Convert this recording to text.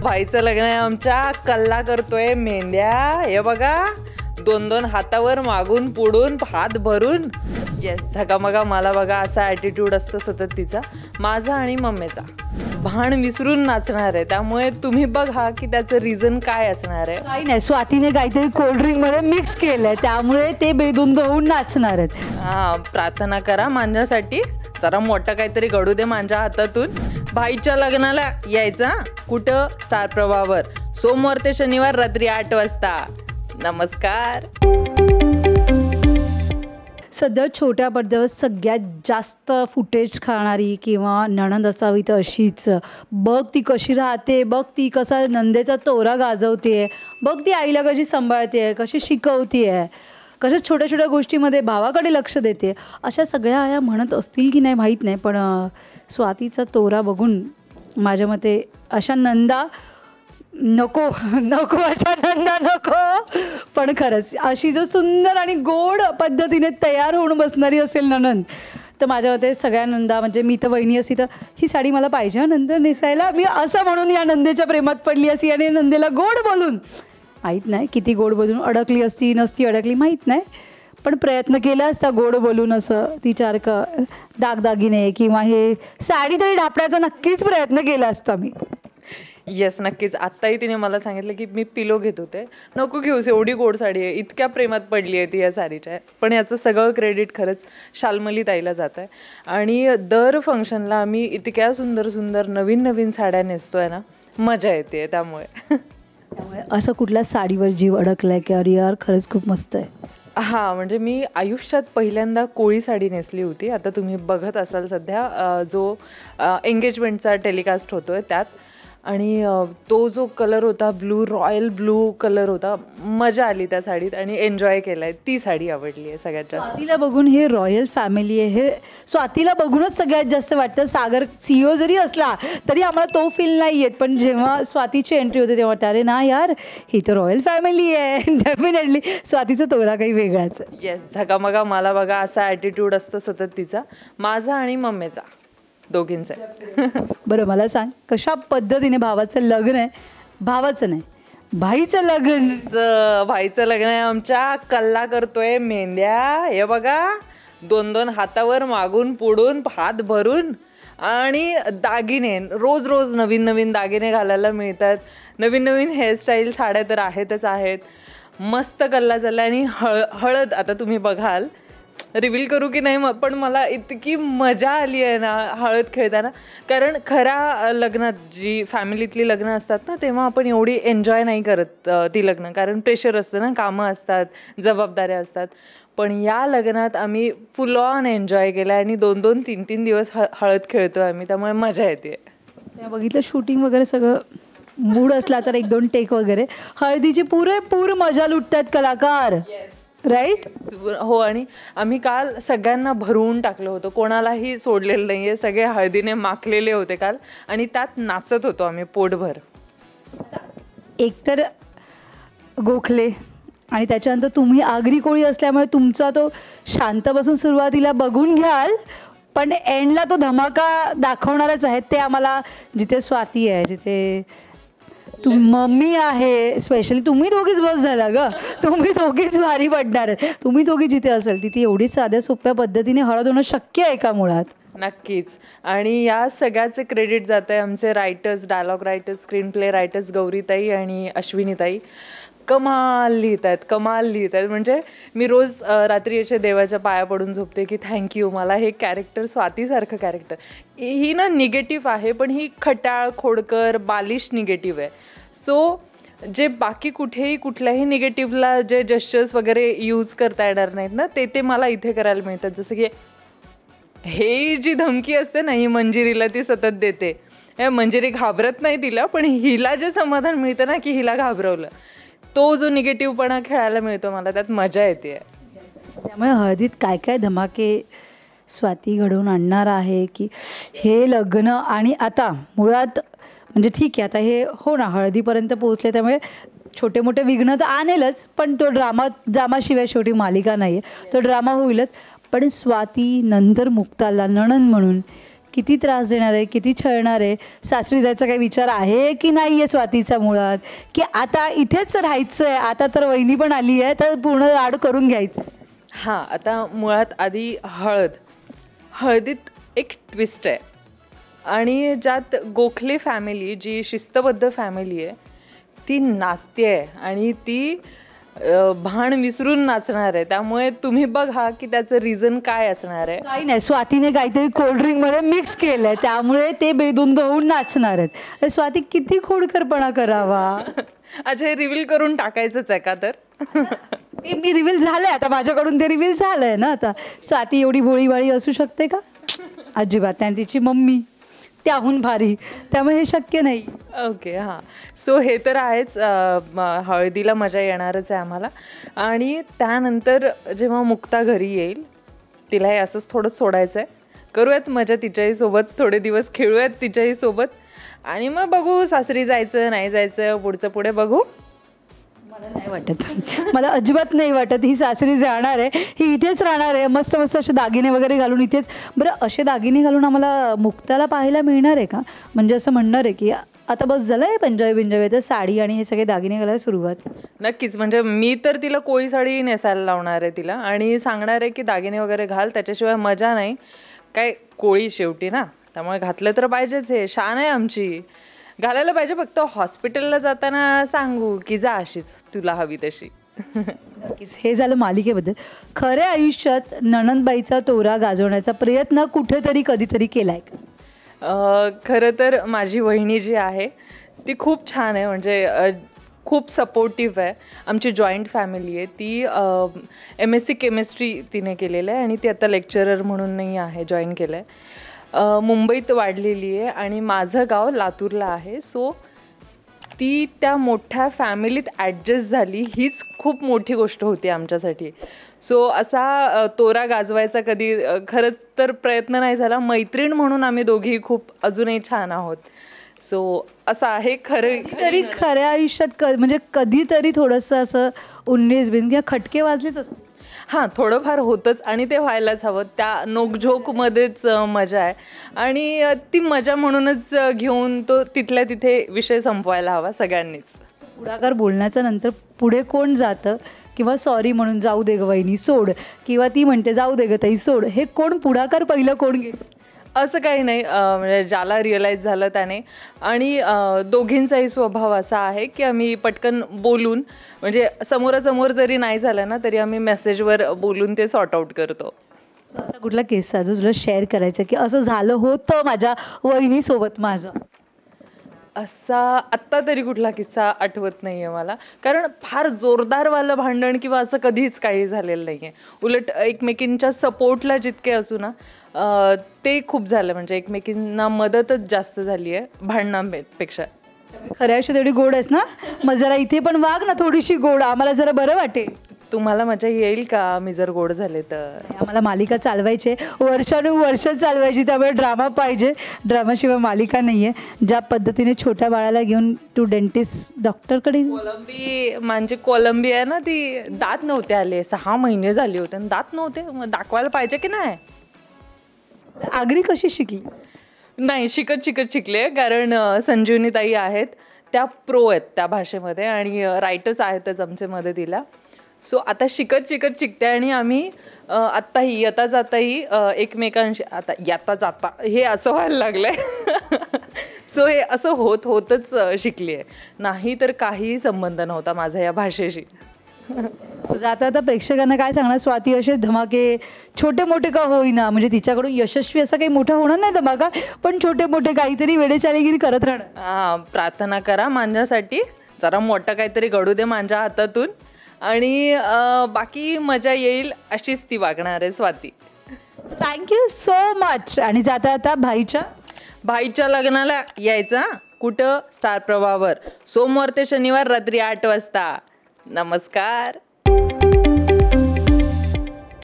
भाईचं लग्न आहे आमच्या, कल्ला करतोय मेंढ्या. हे बघा, 2-2 हातावर मागून पुढून हात भरून. येस, झगामगा मला बघा असा ॲटिट्यूड असतो सतत तिचा, माझा आणि मम्मीचा. भान विसरून नाचणार आहे, त्यामुळे तुम्ही बघा की त्याचं रिझन काय असणार आहे. काही नाही, स्वातीने काहीतरी कोल्ड्रिंक मध्ये मिक्स केलंय त्यामुळे ते बेधुंद होऊन नाचणार आहेत. हां, प्रार्थना करा माझ्यासाठी, जरा मोठं काहीतरी घडू दे माझ्या हातातून. भाईच्या लग्नाला यायचा. कुठं? स्टार प्रवाहावर, सोमवार ते शनिवार रात्री 8 वाजता. नमस्कार. सध्या छोट्या पडद्यावर सगळ्यात जास्त फुटेज खाणारी किंवा नणंद असावी तर अशीच. बघ ती कशी राहते, बघ ती कसा नंदेचा तोरा गाजवते, बघ ती आईला कशी सांभाळते, कशी शिकवते, कशा छोट्या छोट्या गोष्टीमध्ये भावाकडे लक्ष देते. अशा सगळ्या आया म्हणत असतील की नाही माहीत नाही, पण स्वातीचा तोरा बघून माझ्या मते अशा नंदा नको नको, अशा नंदा नको. पण खरंच अशी जो सुंदर आणि गोड पद्धतीने तयार होऊन बसणारी असेल नणंद, तर माझ्या मते सगळ्या नंदा, म्हणजे मी तर वहिनी असती तर ही साडी मला पाहिजे नंतर नेसायला, मी असं म्हणून या नंदेच्या प्रेमात पडली असती आणि नंदेला गोड बोलून, माहीत नाही किती गोड बोलून अडकली असती नसती अडकली माहीत नाही, पण प्रयत्न केला असता गोड बोलून असं तिच्यासारखं दागदागिने किंवा हे साडी तरी ढापण्याचा नक्कीच प्रयत्न केला असता मी. येस, नक्कीच. आत्ताही तिने मला सांगितलं की मी पिलो घेत होते. नको घेऊस, एवढी गोड साडी आहे, इतक्या प्रेमात पडली आहे ती या साडीच्या. पण याचं सगळं क्रेडिट खरंच शाल्मली ताईला जात आहे. आणि दर फंक्शनला आम्ही इतक्या सुंदर सुंदर नवीन नवीन साड्या नेसतोय ना, मजा येते त्यामुळे. असं कुठल्या साडीवर जीव अडकलाय की अरे यार खरंच खूप मस्त आहे? हां, म्हणजे मी आयुष्यात पहिल्यांदा कोळी साडी नेसली होती. आता तुम्ही बघत असाल सध्या जो एंगेजमेंटचा टेलिकास्ट होतोय त्यात. आणि तो जो कलर होता ब्लू, रॉयल ब्लू कलर होता, मजा आली त्या साडीत आणि एन्जॉय केलाय. ती साडी आवडली आहे सगळ्यात जास्त. स्वातीला बघून, हे रॉयल फॅमिली आहे, हे स्वातीला बघूनच सगळ्यात जास्त वाटतं. सागर CEO जरी असला तरी आम्हाला तो फील नाही येत, पण जेव्हा स्वातीची एंट्री होते तेव्हा अरे ना यार, ही तर रॉयल फॅमिली आहे. डेफिनेटली स्वातीचा तोरा काही वेगळाच. येस, झगामगा मला बघा असा ॲटिट्यूड असतो सतत तिचा, माझा आणि मम्मीचा, दोघींचं. बरं मला सांग, कशा पद्धतीने भावाचं लग्न आहे, भावाचं नाही भाईचं लग्न, भाईचं लग्न आहे आमच्या, कल्ला करतोय मेंढ्या. हे बघा, 2-2 हातावर मागून पुढून हात भरून. आणि दागिने, रोज रोज नवीन नवीन दागिने घालायला मिळतात, नवीन नवीन हेअरस्टाईल, साड्या तर आहेतच आहेत. मस्त कल्ला चालला. आणि हळद आता तुम्ही बघाल, रिव्हील करू की नाही, पण मला इतकी मजा आली आहे ना हळद खेळताना. कारण खऱ्या लग्नात, जी फॅमिलीतली लग्न असतात ना, तेव्हा आपण एवढी एन्जॉय नाही करत ती लग्न, कारण प्रेशर असतं ना, कामं असतात, जबाबदाऱ्या असतात. पण या लग्नात आम्ही फुल ऑन एन्जॉय केला आणि 2-2, 3-3 दिवस हळद खेळतोय आम्ही, त्यामुळे मजा येते. बघितलं शूटिंग वगैरे सगळं मूड असला तर 1-2 टेक वगैरे हळदीची पुरेपूर मजा लुटतात कलाकार, राईट? हो. आणि आम्ही काल सगळ्यांना भरवून टाकलं होतं, कोणालाही सोडलेलं नाही आहे. सगळे हळदीने माखलेले होते काल आणि त्यात नाचत होतो आम्ही पोटभर. एकतर गोखले आणि त्याच्यानंतर तुम्ही आगरी कोळी असल्यामुळे तुमचा तो शांत बसून सुरुवातीला बघून घ्याल, पण एंडला तो धमाका दाखवणारच आहेत. ते आम्हाला, जिथे स्वाती आहे, जिथे मम्मी आहे, स्पेशली तुम्ही दोघीच बस झाला ग, तुम्ही दोघीच भारी पडणार. तुम्ही दोघी जिथे असेल तिथे एवढी साध्या सोप्या पद्धतीने हळद होणं शक्य आहे का मुळात? नक्कीच. आणि या सगळ्याचे क्रेडिट जात आहे आमचे writers, dialogue writers, screen play writers गौरीताई आणि अश्विनीताई. कमाल लिहित आहेत, कमाल लिहित आहेत. म्हणजे मी रोज रात्री याच्या देवाच्या पाया पडून झोपते की थँक्यू, मला हे कॅरेक्टर, स्वातीसारखं कॅरेक्टर. ही ना निगेटिव्ह आहे, पण ही खटाळ, खोडकर, बालिश निगेटिव्ह आहे. सो जे बाकी कुठेही कुठल्याही निगेटिव्हला जे जेस्चर्स वगैरे यूज करता येणार नाहीत ना, ते मला इथे करायला मिळतात. जसं की हे जी धमकी असते ना, ही मंजिरीला ती सतत देते. मंजिरी घाबरत नाही तिला, पण हिला जे समाधान मिळतं ना की हिला घाबरवलं, तो जो निगेटिव्हपणा खेळायला मिळतो मला, त्यात मजा येते. त्यामुळे हळदीत काय काय धमाके स्वाती घडवून आणणार आहे की हे लग्न. आणि आता मुळात म्हणजे ठीक आहे, आता हे हो ना हळदीपर्यंत पोहोचले, त्यामुळे छोटे मोठे विघ्न तर आणेलच, पण तो ड्रामाशिवाय शेवटी मालिका नाही आहे, तो ड्रामा होईलच. पण स्वाती नंतर मुक्ताला नणंद म्हणून किती त्रास देणार आहे, किती छळणार आहे, सासरी जायचा काही विचार आहे की नाही आहे स्वातीचा मुळात, की आता इथेच राहायचं आहे, आता तर वहिनी पण आली आहे तर पूर्ण लाड करून घ्यायचं. हां, आता मुळात आधी हळदीत एक ट्विस्ट आहे आणि ज्यात गोखले फॅमिली जी शिस्तबद्ध फॅमिली आहे ती नाचते आहे आणि ती भान विसरून नाचणार आहे. त्यामुळे तुम्ही बघा की त्याचं रिझन काय असणार आहे. काही नाही, स्वातीने काहीतरी कोल्ड्रिंकमध्ये मिक्स केलं आहे त्यामुळे ते बेधुंद होऊन नाचणार आहेत. अरे स्वाती किती खोडकरपणा करावा. अच्छा, हे रिव्हील करून टाकायचंच आहे का तर? ते मी रिव्हील झालंय आता, माझ्याकडून ते रिव्हील झालंय ना. आता स्वाती एवढी भोळीवाळी असू शकते का? अजिबात. आणि तिची मम्मी त्याहून भारी, त्यामुळे हे शक्य नाही. ओके, हां. सो हे तर आहेच, हळदीला मजा येणारच आहे आम्हाला. आणि त्यानंतर जेव्हा मुक्ता घरी येईल तिला हे असंच थोडं सोडायचं आहे, करूयात मजा तिच्याही सोबत, थोडे दिवस खेळूयात तिच्याही सोबत आणि मग बघू सासरी जायचं नाही जायचं, पुढचं पुढे बघू. मला नाही वाटत, मला अजिबात नाही वाटत ही सासरी जाणार आहे, ही इथेच राहणार आहे. मस्त मस्त असे दागिने वगैरे घालून इथेच. बरं, असे दागिने घालून आम्हाला मुक्ताला पाहायला मिळणार आहे का? म्हणजे असं म्हणणार आहे की आता बस झालं आहे पंजाबी तर साडी आणि हे सगळे दागिने घालायला सुरुवात? नक्कीच. म्हणजे मी तर तिला कोळी साडी नेसायला लावणार आहे तिला आणि सांगणार आहे की दागिने वगैरे घाल, त्याच्याशिवाय मजा नाही. काय कोळी शेवटी ना, त्यामुळे घातलं तर पाहिजेच. हे शान आहे आमची, घालायला पाहिजे. फक्त हॉस्पिटलला जाताना सांगू की जा अशीच तुला हवी तशी. नक्कीच. हे झालं मालिकेबद्दल. खऱ्या आयुष्यात नणंदबाईचा तोरा गाजवण्याचा प्रयत्न कुठेतरी कधीतरी केलाय का? खरं तर माझी वहिनी जी आहे ती खूप छान आहे. म्हणजे खूप सपोर्टिव्ह आहे. आमची जॉईंट फॅमिली आहे. ती MSc केमिस्ट्री तिने केलेलं आहे आणि ती आता लेक्चरर म्हणूनही आहे, जॉईन केलं आहे. मुंबईत वाढलेली आहे आणि माझं गाव लातूरला आहे. सो ती त्या मोठ्या फॅमिलीत ॲडजस्ट झाली, हीच खूप मोठी गोष्ट होती आमच्यासाठी. सो असा तोरा गाजवायचा कधी खरंच तर प्रयत्न नाही झाला. मैत्रीण म्हणून आम्ही दोघी खूप अजूनही छान आहोत. सो असं आहे खरं. तरी खऱ्या आयुष्यात म्हणजे कधीतरी थोडंसं असं 19-20 किंवा खटके वाजलेच असते. हां, थोडंफार होतंच आणि ते व्हायलाच हवं. त्या नोकझोकमध्येच मजा आहे आणि ती मजा म्हणूनच घेऊन तो तिथल्या तिथे विषय संपवायला हवा सगळ्यांनीच. पुढाकार बोलण्याच्या नंतर पुढे कोण जातं किंवा सॉरी म्हणून जाऊ दे ग वहिनी सोड, किंवा ती म्हणते जाऊ दे ग ताई सोड, हे कोण पुढाकार पहिलं कोण घेतं? असं काही नाही. म्हणजे ज्याला रिअलाईज झालं त्याने. आणि दोघींचाही स्वभाव असा आहे की आम्ही पटकन बोलून, म्हणजे समोरासमोर जरी नाही झालं ना तरी आम्ही मेसेजवर बोलून ते सॉर्ट आऊट करतो. सो असा कुठला किस्सा जो तुला शेअर करायचा की असं झालं होतं माझ्या वहिनीसोबत माझं? असा आत्ता तरी कुठला किस्सा आठवत नाही आहे मला, कारण फार जोरदारवालं भांडण किंवा असं कधीच काही झालेलं नाही आहे. उलट एकमेकींच्या सपोर्टला जितके असू ना ते खूप झालं. म्हणजे एकमेकींना मदतच जास्त झाली आहे भांडणांपेक्षा. खऱ्या आयुष्यात एवढी गोड आहेस ना, मग जरा इथे पण वाग ना थोडीशी गोड, आम्हाला जरा बरं वाटेल. तुम्हाला मजा येईल का मी जर गोड झाले तर? आम्हाला मालिका चालवायची, वर्षानुवर्ष चालवायची, त्यामुळे ड्रामा पाहिजे. ड्रामाशिवाय मालिका नाही आहे. ज्या पद्धतीने छोट्या बाळाला घेऊन तू डेंटिस्ट डॉक्टरकडे, म्हणजे कोलंबी आहे ना, ती दात नव्हते आले, 6 महिने झाले होते आणि दात नव्हते, मग दाखवायला पाहिजे की नाही? आगरी कशी शिकली? नाही, शिकले. कारण संजीवनी ताई आहेत, त्या प्रो आहेत त्या भाषेमध्ये आणि रायटर्स आहेतच आमच्या मदतीला. सो आता शिकते आणि आम्ही आत्ताही येता जाताही एकमेकांशी, आता येता जाता हे असं व्हायला लागलंय. सो हे असं होतच शिकली आहे. नाही तर काही संबंध नव्हता माझा या भाषेशी. जाता आता प्रेक्षकांना काय सांगणार? स्वाती असे धमाके छोटे मोठे का होईना, म्हणजे तिच्याकडून यशस्वी असं काही मोठं होणार नाही धमाका, पण छोटे मोठे काहीतरी वेडेचालीगिरी करत राहणार. प्रार्थना करा माझ्यासाठी, जरा मोठं काहीतरी घडू दे माझ्या हातातून आणि बाकी मजा येईल अशीच ती वागणार आहे स्वाती. Thank you so much. आणि जाता आता भाईच्या लग्नाला यायचं. कुठं? स्टार प्रवाहावर सोमवार ते शनिवार रात्री 8 वाजता. नमस्कार.